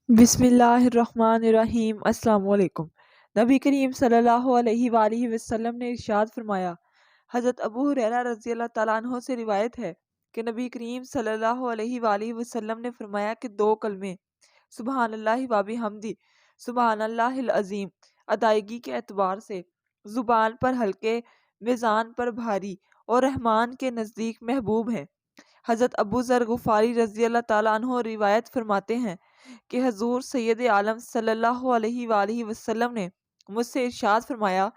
بسم اللہ الرحمن الرحیم۔ السلام علیکم۔ نبی کریم صلی اللہ علیہ وآلہ وسلم نے ارشاد فرمایا، حضرت ابو ہریرہ رضی اللہ تعالیٰ عنہ سے روایت ہے کہ نبی کریم صلی اللہ علیہ وآلہ وسلم نے فرمایا کہ دو کلمے سبحان اللہ و بحمدہ سبحان اللہ العظیم ادائیگی کے اعتبار سے زبان پر ہلکے، میزان پر بھاری اور رحمان کے نزدیک محبوب ہیں۔ حضرت ابو ذر غفاری رضی اللہ تعالیٰ عنہ روایت فرماتے ہیں کہ حضور سید عالم صلی اللہ علیہ وآلہ وسلم نے مجھ سے ارشاد فرمایا،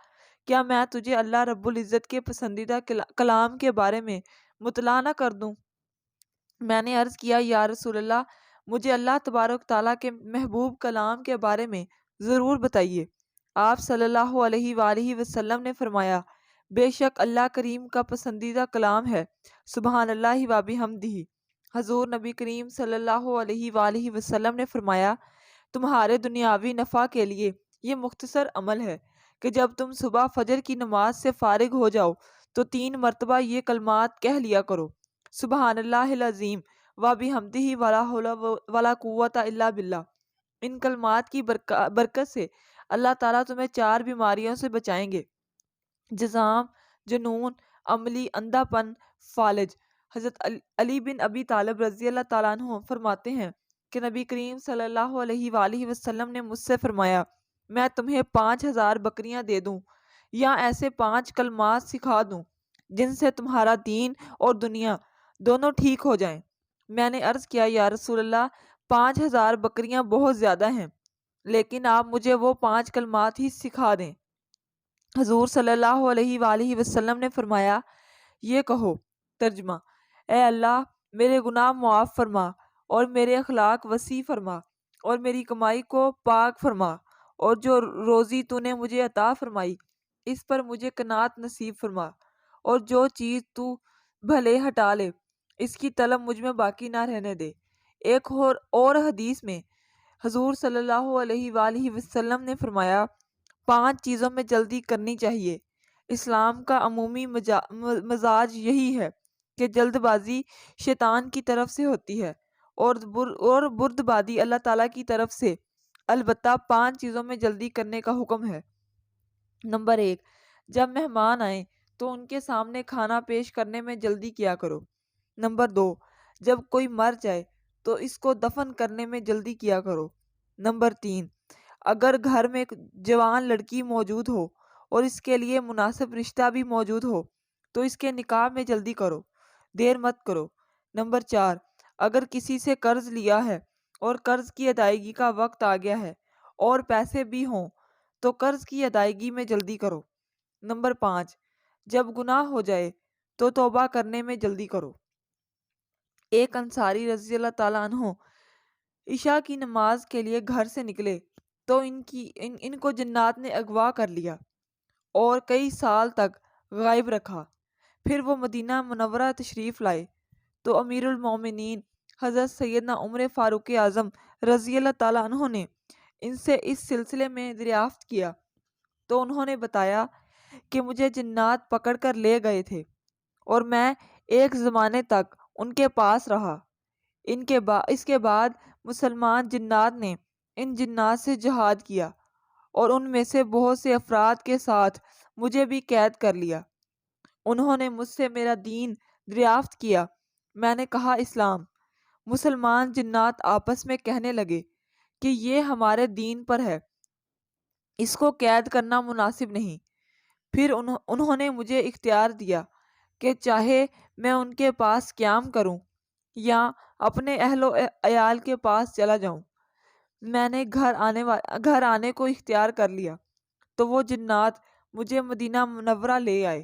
کیا میں تجھے اللہ رب العزت کے پسندیدہ کلام کے بارے میں مطلع نہ کر دوں؟ میں نے عرض کیا، یا رسول اللہ، مجھے اللہ تبارک تعالیٰ کے محبوب کلام کے بارے میں ضرور بتائیے۔ آپ صلی اللہ علیہ وآلہ وسلم نے فرمایا، بے شک اللہ کریم کا پسندیدہ کلام ہے سبحان اللہ و بحمدہ۔ حضور نبی کریم صلی اللہ علیہ وآلہ وسلم نے فرمایا، تمہارے دنیاوی نفع کے لیے یہ مختصر عمل ہے کہ جب تم صبح فجر کی نماز سے فارغ ہو جاؤ تو 3 مرتبہ یہ کلمات کہہ لیا کرو، سبحان اللہ العظیم و بحمدہ ولا حول ولا قوت الا باللہ۔ ان کلمات کی برکت سے اللہ تعالیٰ تمہیں 4 بیماریوں سے بچائیں گے: جزام، جنون، عملی اندھا پن، فالج۔ حضرت علی بن ابی طالب رضی اللہ تعالیٰ عنہ فرماتے ہیں کہ نبی کریم صلی اللہ علیہ وآلہ وسلم نے مجھ سے فرمایا، میں تمہیں 5000 بکریاں دے دوں یا ایسے 5 کلمات سکھا دوں جن سے تمہارا دین اور دنیا دونوں ٹھیک ہو جائیں۔ میں نے عرض کیا، یا رسول اللہ، 5000 بکریاں بہت زیادہ ہیں، لیکن آپ مجھے وہ 5 کلمات ہی سکھا دیں۔ حضور صلی اللہ علیہ وآلہ وسلم نے فرمایا، یہ کہو، ترجمہ: اے اللہ، میرے گناہ معاف فرما اور میرے اخلاق وسیع فرما اور میری کمائی کو پاک فرما، اور جو روزی تو نے مجھے عطا فرمائی اس پر مجھے قناعت نصیب فرما، اور جو چیز تو بھلے ہٹا لے اس کی طلب مجھ میں باقی نہ رہنے دے۔ ایک اور حدیث میں حضور صلی اللہ علیہ وآلہ وسلم نے فرمایا، 5 چیزوں میں جلدی کرنی چاہیے۔ اسلام کا عمومی مزاج یہی ہے کہ جلد بازی شیطان کی طرف سے ہوتی ہے اور برد بادی اللہ تعالیٰ کی طرف سے۔ البتہ 5 چیزوں میں جلدی کرنے کا حکم ہے۔ نمبر 1، جب مہمان آئیں تو ان کے سامنے کھانا پیش کرنے میں جلدی کیا کرو۔ نمبر 2، جب کوئی مر جائے تو اس کو دفن کرنے میں جلدی کیا کرو۔ نمبر 3، اگر گھر میں جوان لڑکی موجود ہو اور اس کے لیے مناسب رشتہ بھی موجود ہو تو اس کے نکاح میں جلدی کرو، دیر مت کرو۔ نمبر 4، اگر کسی سے قرض لیا ہے اور قرض کی ادائیگی کا وقت آ گیا ہے اور پیسے بھی ہوں تو قرض کی ادائیگی میں جلدی کرو۔ نمبر 5، جب گناہ ہو جائے تو توبہ کرنے میں جلدی کرو۔ ایک انصاری رضی اللہ تعالیٰ عنہ عشاء کی نماز کے لیے گھر سے نکلے تو ان کو جنات نے اغوا کر لیا اور کئی سال تک غائب رکھا۔ پھر وہ مدینہ منورہ تشریف لائے تو امیر المومنین حضرت سیدنا عمر فاروق اعظم رضی اللہ تعالیٰ عنہ نے ان سے اس سلسلے میں دریافت کیا تو انہوں نے بتایا کہ مجھے جنات پکڑ کر لے گئے تھے اور میں ایک زمانے تک ان کے پاس رہا۔ اس کے بعد مسلمان جنات نے ان جنات سے جہاد کیا اور ان میں سے بہت سے افراد کے ساتھ مجھے بھی قید کر لیا۔ انہوں نے مجھ سے میرا دین دریافت کیا۔ میں نے کہا، اسلام۔ مسلمان جنات آپس میں کہنے لگے کہ یہ ہمارے دین پر ہے، اس کو قید کرنا مناسب نہیں۔ پھر انہوں نے مجھے اختیار دیا کہ چاہے میں ان کے پاس قیام کروں یا اپنے اہل و عیال کے پاس چلا جاؤں۔ میں نے گھر آنے کو اختیار کر لیا تو وہ جنات مجھے مدینہ منورہ لے آئے۔